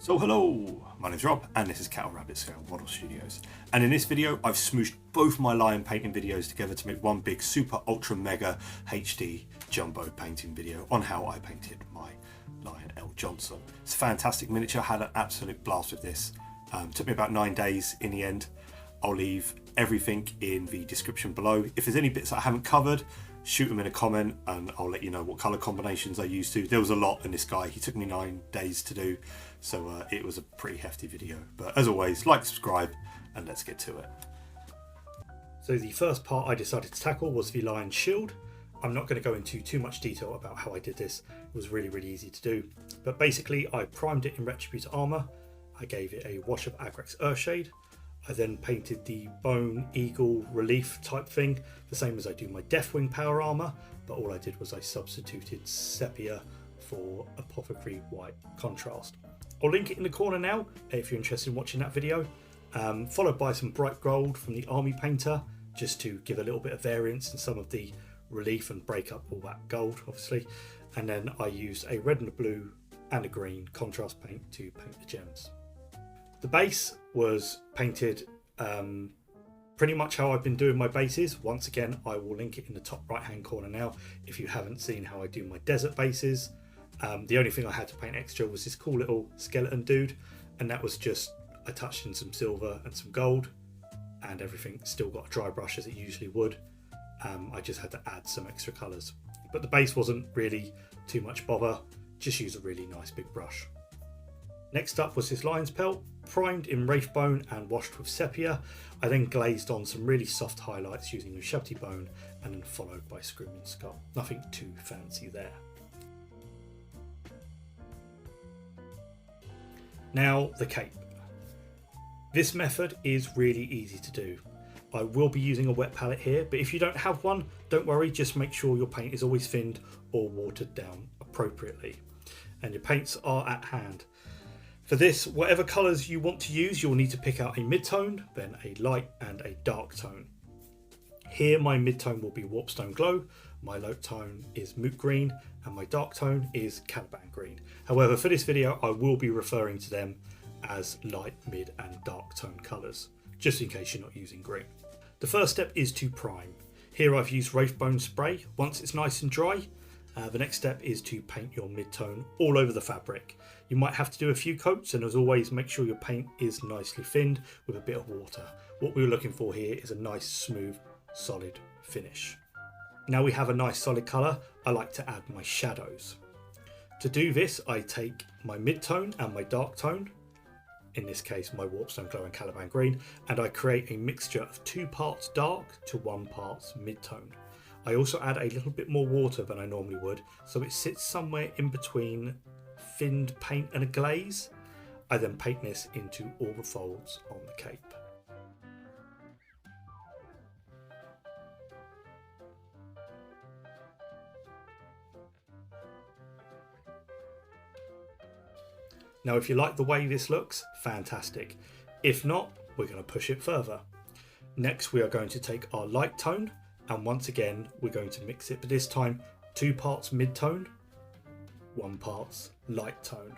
So hello, my name's Rob and this is Cattle Rabbit Scale Model Studios, and in this video I've smooshed both my lion painting videos together to make one big super ultra mega HD jumbo painting video on how I painted my Lion L. Johnson. It's a fantastic miniature, I had an absolute blast with this. Took me about 9 days in the end. I'll leave everything in the description below. If there's any bits that I haven't covered, shoot them in a comment and I'll let you know what colour combinations I used to. There was a lot in this guy, he took me 9 days to do, so it was a pretty hefty video. But as always, like, subscribe, and let's get to it. So the first part I decided to tackle was the lion's shield. I'm not going to go into too much detail about how I did this, it was really easy to do. But basically I primed it in retributor armour, I gave it a wash of agrax earthshade. I then painted the bone eagle relief type thing, the same as I do my Deathwing power armour, but all I did was I substituted sepia for apothecary white contrast. I'll link it in the corner now if you're interested in watching that video, followed by some bright gold from the army painter, just to give a little bit of variance in some of the relief and break up all that gold obviously, and then I used a red and a blue and a green contrast paint to paint the gems. The base was painted pretty much how I've been doing my bases. Once again, I will link it in the top right hand corner now if you haven't seen how I do my desert bases. The only thing I had to paint extra was this cool little skeleton dude, and that was just I touched in some silver and some gold, and everything still got a dry brush as it usually would. I just had to add some extra colours, but the base wasn't really too much bother, just use a really nice big brush. Next up was this lion's pelt, primed in wraith bone and washed with sepia. I then glazed on some really soft highlights using ushabti bone and then followed by screaming skull. Nothing too fancy there. Now the cape. This method is really easy to do. I will be using a wet palette here, but if you don't have one, don't worry, just make sure your paint is always thinned or watered down appropriately. And your paints are at hand. For this, whatever colours you want to use, you'll need to pick out a mid-tone, then a light and a dark tone. Here my mid-tone will be warpstone glow, my light tone is mootgreen, and my dark tone is caliban green. However, for this video I will be referring to them as light, mid and dark tone colours, just in case you're not using green. The first step is to prime. Here I've used wraith bone spray. Once it's nice and dry, the next step is to paint your mid-tone all over the fabric. You might have to do a few coats, and as always make sure your paint is nicely thinned with a bit of water. What we're looking for here is a nice smooth solid finish. Now we have a nice solid colour, I like to add my shadows. To do this I take my mid-tone and my dark tone, in this case my warpstone glow and caliban green, and I create a mixture of 2 parts dark to 1 part mid-tone. I also add a little bit more water than I normally would, so it sits somewhere in between thinned paint and a glaze. I then paint this into all the folds on the cape. Now if you like the way this looks, fantastic. If not, we're going to push it further. Next we are going to take our light tone, and once again we're going to mix it, but this time 2 parts mid-tone, 1 part light tone.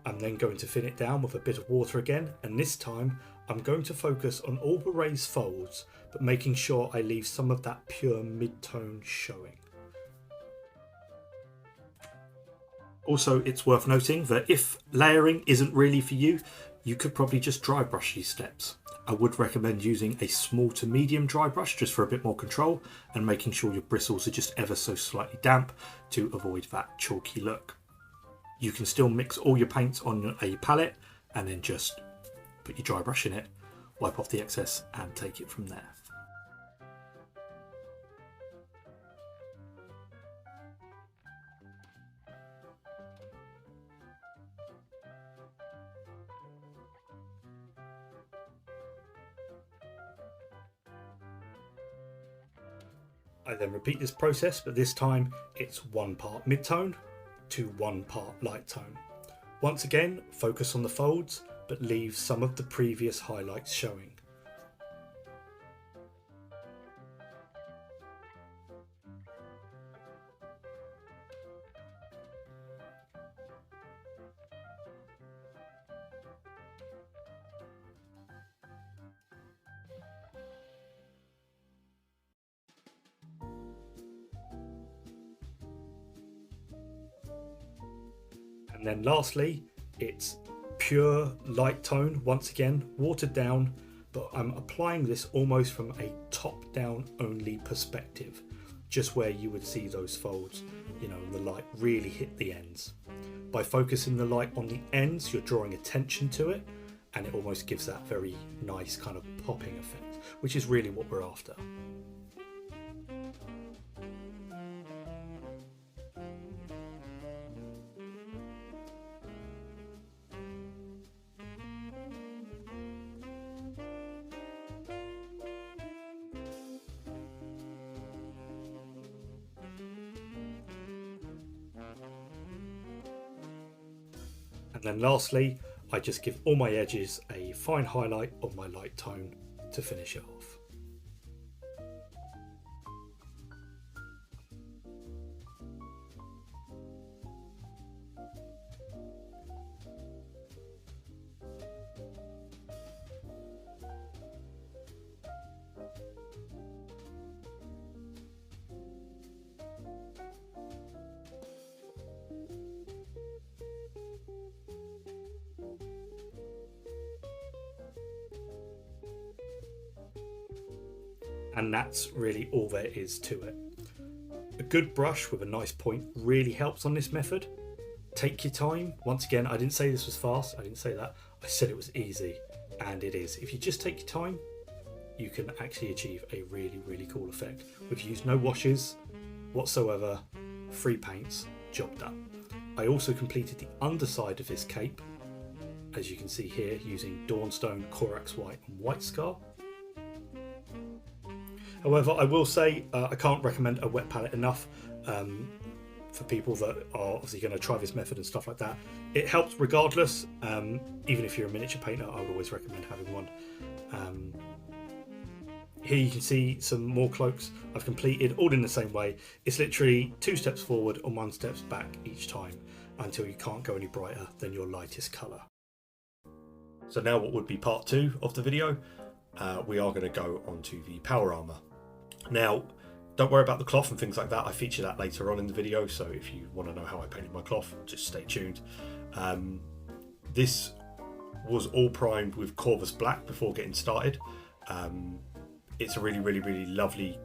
I'm then going to thin it down with a bit of water again, and this time I'm going to focus on all the raised folds, but making sure I leave some of that pure mid-tone showing. Also, it's worth noting that if layering isn't really for you, you could probably just dry brush these steps. I would recommend using a small to medium dry brush just for a bit more control, and making sure your bristles are just ever so slightly damp to avoid that chalky look. You can still mix all your paints on a palette and then just put your dry brush in it, wipe off the excess and take it from there. I then repeat this process, but this time it's 1 part mid-tone to 1 part light tone. Once again, focus on the folds, but leave some of the previous highlights showing. And then lastly, it's pure light tone, once again, watered down, but I'm applying this almost from a top down only perspective, just where you would see those folds, you know, and the light really hit the ends. By focusing the light on the ends, you're drawing attention to it, and it almost gives that very nice kind of popping effect, which is really what we're after. And then lastly, I just give all my edges a fine highlight of my light tone to finish it off. And that's really all there is to it. A good brush with a nice point really helps on this method. Take your time. Once again, I didn't say this was fast. I didn't say that. I said it was easy, and it is. If you just take your time, you can actually achieve a really, really cool effect. We've used no washes whatsoever, free paints, job done. I also completed the underside of this cape, as you can see here, using Dawnstone, Corax White and White Scar. However, I will say I can't recommend a wet palette enough for people that are obviously going to try this method and stuff like that. It helps regardless. Even if you're a miniature painter, I would always recommend having one. Here you can see some more cloaks I've completed, all in the same way. It's literally 2 steps forward and 1 step back each time until you can't go any brighter than your lightest colour. So now what would be part 2 of the video, we are going to go onto the power armour. Now, don't worry about the cloth and things like that. I feature that later on in the video, so if you want to know how I painted my cloth, just stay tuned. This was all primed with Corvus black before getting started. It's a really, really, really lovely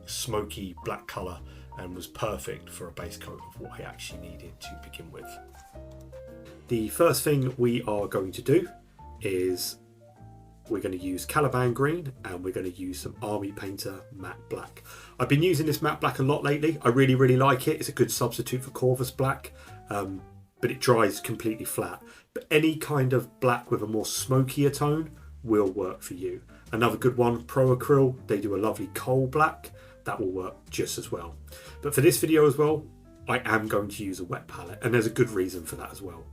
smoky black colour and was perfect for a base coat of what I actually needed to begin with. The first thing we are going to do is we're going to use Caliban green and we're going to use some Army Painter matte black. I've been using this matte black a lot lately. I really, really like it. It's a good substitute for Corvus black, but it dries completely flat. But any kind of black with a more smokier tone will work for you. Another good one, Pro Acryl, they do a lovely coal black. That will work just as well. But for this video as well, I am going to use a wet palette, and there's a good reason for that as well.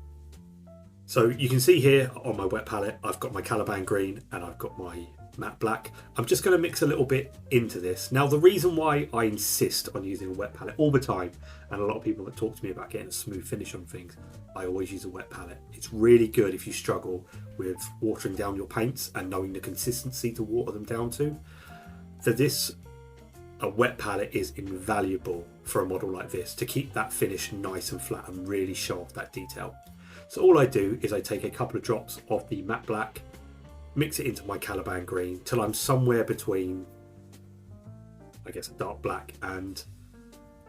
So you can see here on my wet palette, I've got my Caliban green and I've got my matte black. I'm just going to mix a little bit into this. Now, the reason why I insist on using a wet palette all the time, and a lot of people that talk to me about getting a smooth finish on things, I always use a wet palette. It's really good if you struggle with watering down your paints and knowing the consistency to water them down to. For this, a wet palette is invaluable for a model like this to keep that finish nice and flat and really show off that detail. So all I do is I take a couple of drops of the matte black, mix it into my Caliban green till I'm somewhere between, I guess, a dark black and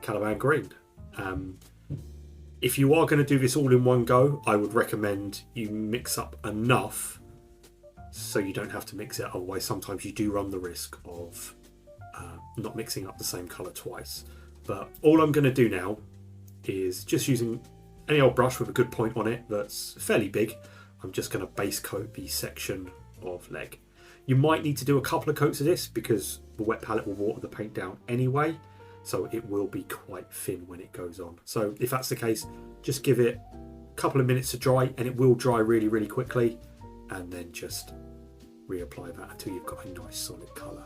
Caliban green. If you are going to do this all in one go, I would recommend you mix up enough so you don't have to mix it. Otherwise, sometimes you do run the risk of not mixing up the same colour twice. But all I'm going to do now is just using any old brush with a good point on it that's fairly big. I'm just going to base coat the section of leg. You might need to do a couple of coats of this because the wet palette will water the paint down anyway, so it will be quite thin when it goes on. So if that's the case, just give it a couple of minutes to dry, and it will dry really, really quickly, and then just reapply that until you've got a nice solid colour.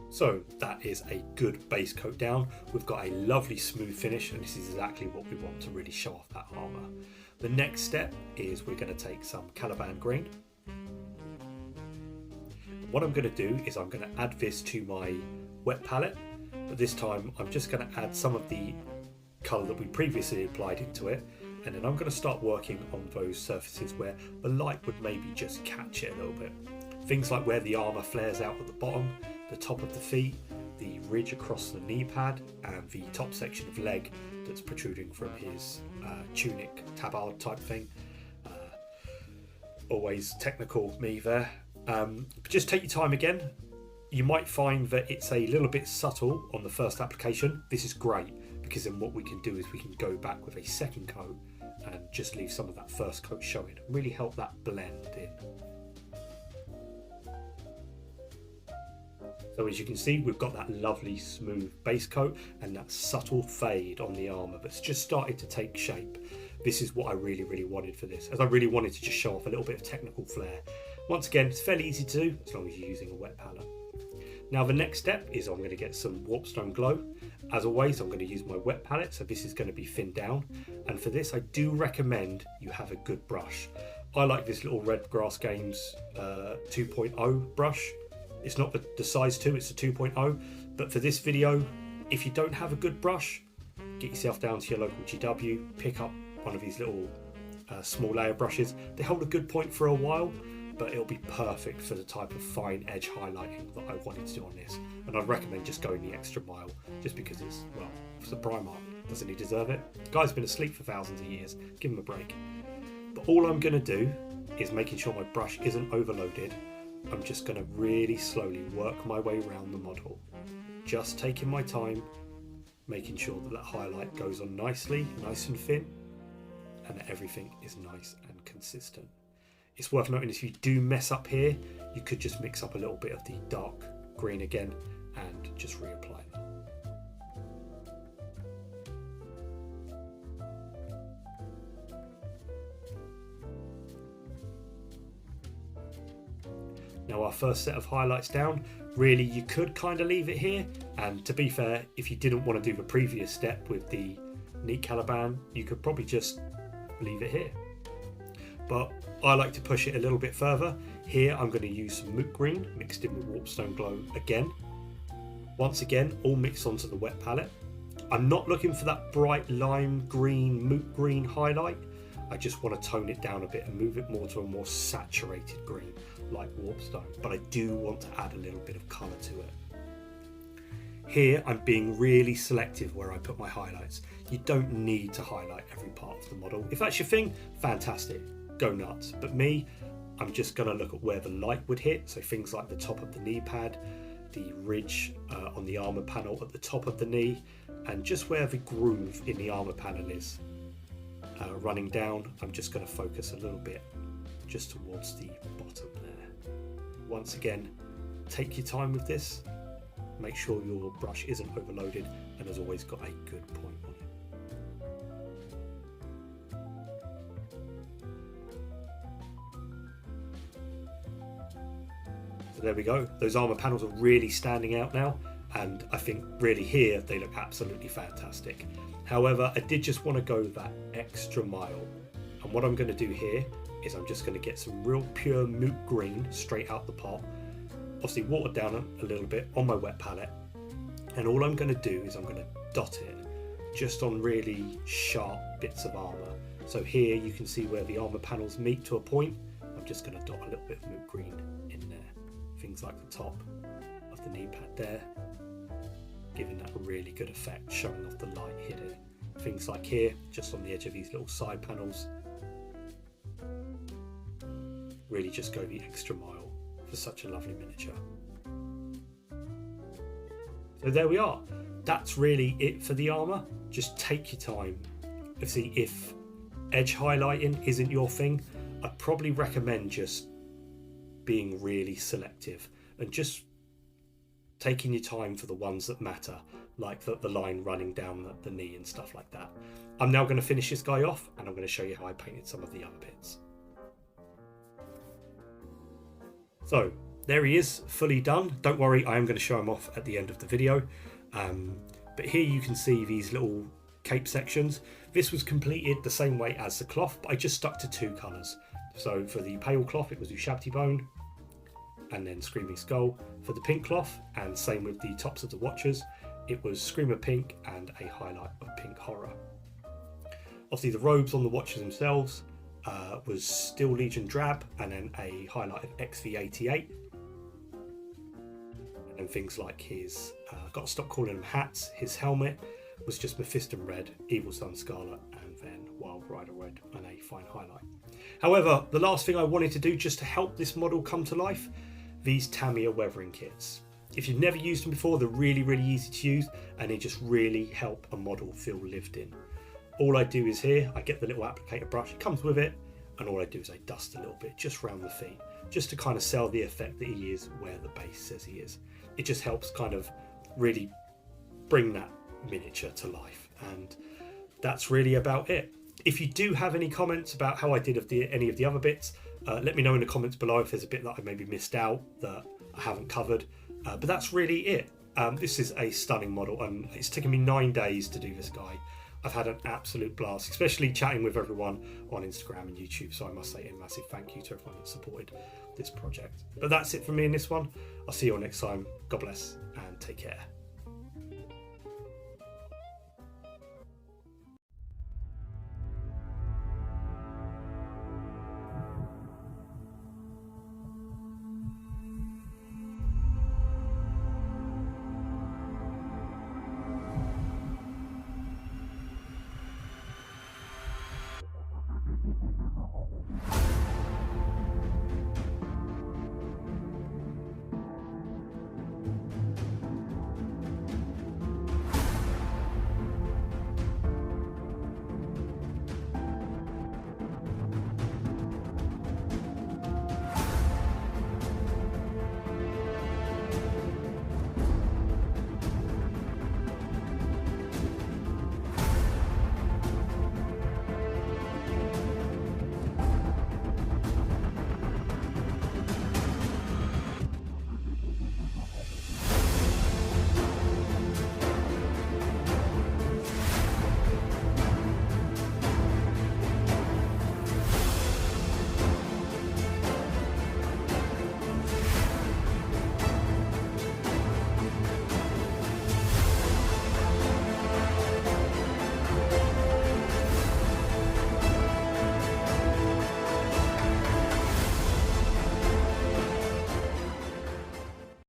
So that is a good base coat down. We've got a lovely smooth finish, and this is exactly what we want to really show off that armour. The next step is we're going to take some Caliban green. What I'm going to do is I'm going to add this to my wet palette, but this time I'm just going to add some of the colour that we previously applied into it, and then I'm going to start working on those surfaces where the light would maybe just catch it a little bit. Things like where the armour flares out at the bottom, the top of the feet, the ridge across the knee pad, and the top section of leg that's protruding from his tunic, tabard type thing. Always technical me there. But just take your time again. You might find that it's a little bit subtle on the first application. This is great, because then what we can do is we can go back with a second coat and just leave some of that first coat showing, really help that blend in. So as you can see, we've got that lovely smooth base coat and that subtle fade on the armour that's just started to take shape. This is what I really wanted for this, as I really wanted to just show off a little bit of technical flair. Once again, it's fairly easy to do as long as you're using a wet palette. Now the next step is I'm going to get some warpstone glow. As always, I'm going to use my wet palette, so this is going to be thinned down. And for this, I do recommend you have a good brush. I like this little Red Grass Games 2.0 brush. It's not the size 2, it's a 2.0. But for this video, if you don't have a good brush, get yourself down to your local GW, pick up one of these little small layer brushes. They hold a good point for a while, but it'll be perfect for the type of fine edge highlighting that I wanted to do on this. And I'd recommend just going the extra mile, just because it's, well, it's a Primark. Doesn't he deserve it? The guy's been asleep for thousands of years. Give him a break. But all I'm going to do is making sure my brush isn't overloaded. I'm just going to really slowly work my way around the model. Just taking my time, making sure that that highlight goes on nicely, nice and thin, and that everything is nice and consistent. It's worth noting, if you do mess up here, you could just mix up a little bit of the dark green again and just reapply that. Now our first set of highlights down, really you could kind of leave it here, and to be fair, if you didn't want to do the previous step with the neat caliban, you could probably just leave it here. But I like to push it a little bit further. Here I'm going to use some mootgreen mixed in with warpstone glow again. Once again, all mixed onto the wet palette. I'm not looking for that bright lime green, moot green highlight. I just want to tone it down a bit and move it more to a more saturated green like warpstone, but I do want to add a little bit of colour to it. Here I'm being really selective where I put my highlights. You don't need to highlight every part of the model. If that's your thing, fantastic, go nuts. But me, I'm just going to look at where the light would hit, so things like the top of the knee pad, the ridge on the armour panel at the top of the knee, and just where the groove in the armour panel is. Running down, I'm just going to focus a little bit just towards the bottom there. Once again, take your time with this. Make sure your brush isn't overloaded and has always got a good point on it. So there we go. Those armour panels are really standing out now, and I think really here they look absolutely fantastic. However, I did just want to go that extra mile, and what I'm going to do here is I'm just going to get some real pure moot green straight out the pot, obviously watered down a little bit on my wet palette, and all I'm going to do is I'm going to dot it just on really sharp bits of armour. So here you can see where the armour panels meet to a point. I'm just going to dot a little bit of moot green in there, things like the top of the knee pad there, giving that a really good effect, showing off the light hitting. Things like here, just on the edge of these little side panels. Really just go the extra mile for such a lovely miniature. So there we are. That's really it for the armour. Just take your time. See, if edge highlighting isn't your thing, I'd probably recommend just being really selective and just taking your time for the ones that matter, like the line running down the knee and stuff like that. I'm now going to finish this guy off, and I'm going to show you how I painted some of the other bits. So there he is, fully done. Don't worry, I am going to show him off at the end of the video. But here you can see these little cape sections. This was completed the same way as the cloth, but I just stuck to two colours. So for the pale cloth, it was ushabti bone and then screaming skull. For the pink cloth, and same with the tops of the watchers, it was Screamer Pink and a highlight of Pink Horror. Obviously the robes on the watches themselves was Steel Legion Drab and then a highlight of XV88. And things like his, got to stop calling them hats, his helmet was just Mephiston Red, Evil Sun Scarlet, and then Wild Rider Red and a fine highlight. However, the last thing I wanted to do just to help this model come to life, these Tamiya weathering kits. If you've never used them before, they're really, really easy to use and they just really help a model feel lived in. All I do is here, I get the little applicator brush, it comes with it, and all I do is I dust a little bit just around the feet, just to kind of sell the effect that he is where the base says he is. It just helps kind of really bring that miniature to life, and that's really about it. If you do have any comments about how I did of any of the other bits, let me know in the comments below if there's a bit that I maybe missed out that I haven't covered, but that's really it. This is a stunning model and it's taken me 9 days to do this guy. I've had an absolute blast, especially chatting with everyone on Instagram and YouTube, so I must say a massive thank you to everyone that supported this project. But that's it from me in this one. I'll see you all next time. God bless and take care.